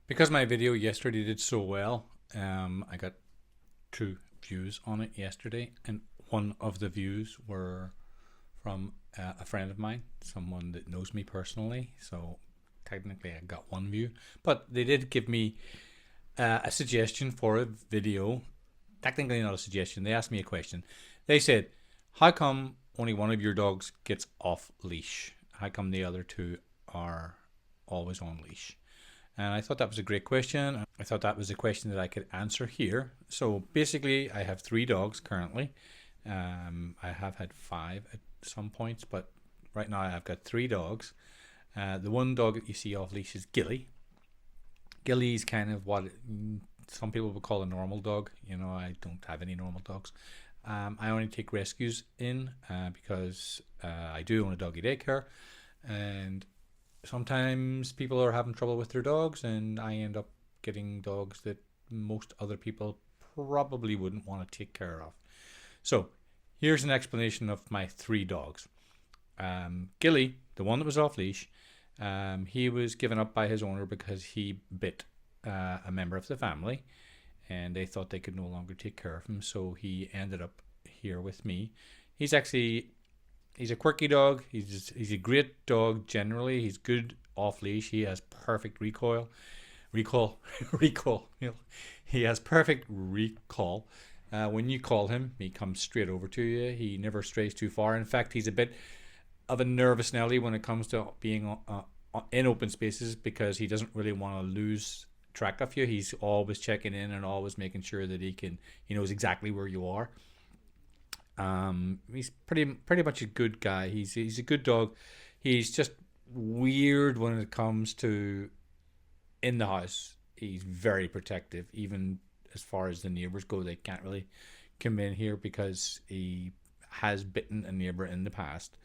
Because my video yesterday did so well, I got 2 views on it yesterday, and one of the views were from a friend of mine, someone that knows me personally. So technically, I got 1 view, but they did give me a suggestion for a video. Technically, not a suggestion. They asked me a question. They said, "How come only one of your dogs gets off leash? How come the other two are always on leash?" And I thought that was a great question. I thought that was a question that I could answer here. So basically, I have 3 dogs currently. I have had 5 at some points, but right now I've got 3 dogs. The one dog that you see off leash is Gilly. Gilly's kind of what some people would call a normal dog. You know, I don't have any normal dogs. I only take rescues in because I do own a doggy daycare, and sometimes people are having trouble with their dogs, and I end up getting dogs that most other people probably wouldn't want to take care of. So here's an explanation of my 3 dogs. Gilly, the one that was off leash, he was given up by his owner because he bit a member of the family, and they thought they could no longer take care of him. So he ended up here with me. He's a quirky dog. He's a great dog generally. He's good off leash. He has perfect recall. He has perfect recall. When you call him, he comes straight over to you. He never strays too far. In fact, he's a bit of a nervous Nelly when it comes to being in open spaces, because he doesn't really want to lose track of you. He's always checking in and always making sure that he knows exactly where you are. He's pretty much a good guy. He's a good dog. He's just weird when it comes to in the house. He's very protective, even as far as the neighbors go. They can't really come in here because he has bitten a neighbor in the past.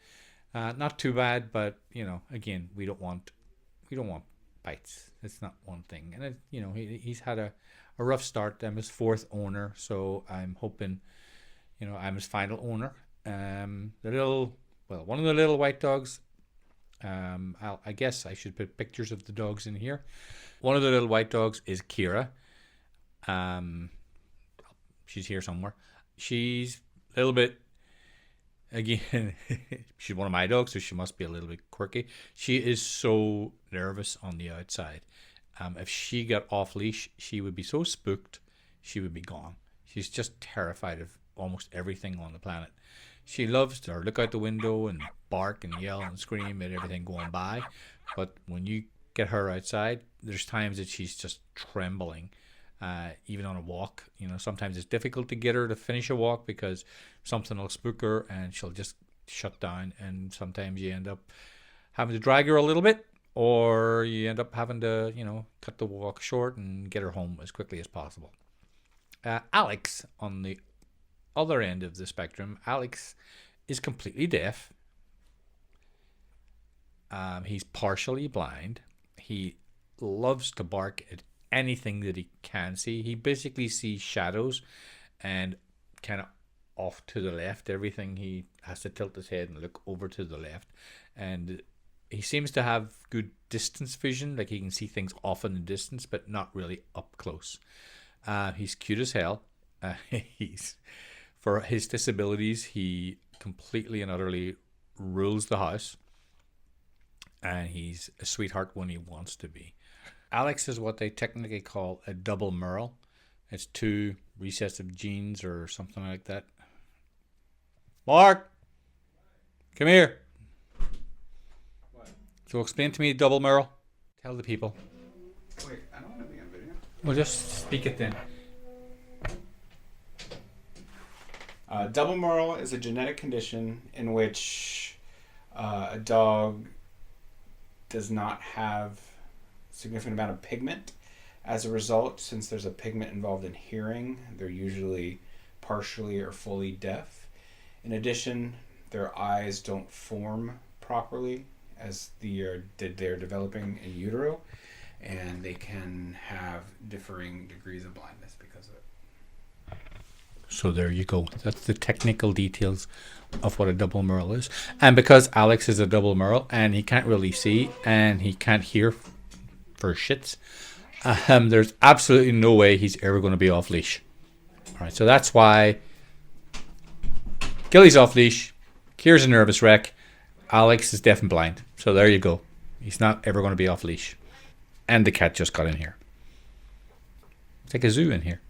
Not too bad, but again, we don't want bites. It's not one thing, and he's had a rough start. I'm his 4th owner, so I'm hoping. I'm his final owner. One of the little white dogs. I guess I should put pictures of the dogs in here. One of the little white dogs is Kira. She's here somewhere. She's a little bit. Again, she's one of my dogs, so she must be a little bit quirky. She is so nervous on the outside. If she got off leash, she would be so spooked, she would be gone. She's just terrified of almost everything on the planet. She loves to look out the window and bark and yell and scream at everything going by. But when you get her outside, there's times that she's just trembling. Even on a walk, sometimes it's difficult to get her to finish a walk because something will spook her and she'll just shut down. And sometimes you end up having to drag her a little bit, or you end up having to, cut the walk short and get her home as quickly as possible. Alex, on the other end of the spectrum, Alex is completely deaf. He's partially blind. He loves to bark at anything that he can see. He basically sees shadows and kind of off to the left. Everything, he has to tilt his head and look over to the left. And he seems to have good distance vision, like he can see things off in the distance, but not really up close. He's cute as hell. For his disabilities, he completely and utterly rules the house. And he's a sweetheart when he wants to be. Alex is what they technically call a double Merle. It's 2 recessive genes or something like that. Mark, come here. What? So explain to me double Merle. Tell the people. Wait, I don't want to be on video. Well, just speak it then. Double Merle is a genetic condition in which a dog does not have significant amount of pigment. As a result, since there's a pigment involved in hearing, they're usually partially or fully deaf. In addition, their eyes don't form properly as they're developing in utero, and they can have differing degrees of blindness because of it. So there you go. That's the technical details of what a double Merle is. And because Alex is a double Merle and he can't really see and he can't hear for shits, There's absolutely no way he's ever going to be off leash. All right, so that's why Gilly's off leash. Kira's a nervous wreck. Alex is deaf and blind. So there you go. He's not ever going to be off leash. And the cat just got in here. It's like a zoo in here.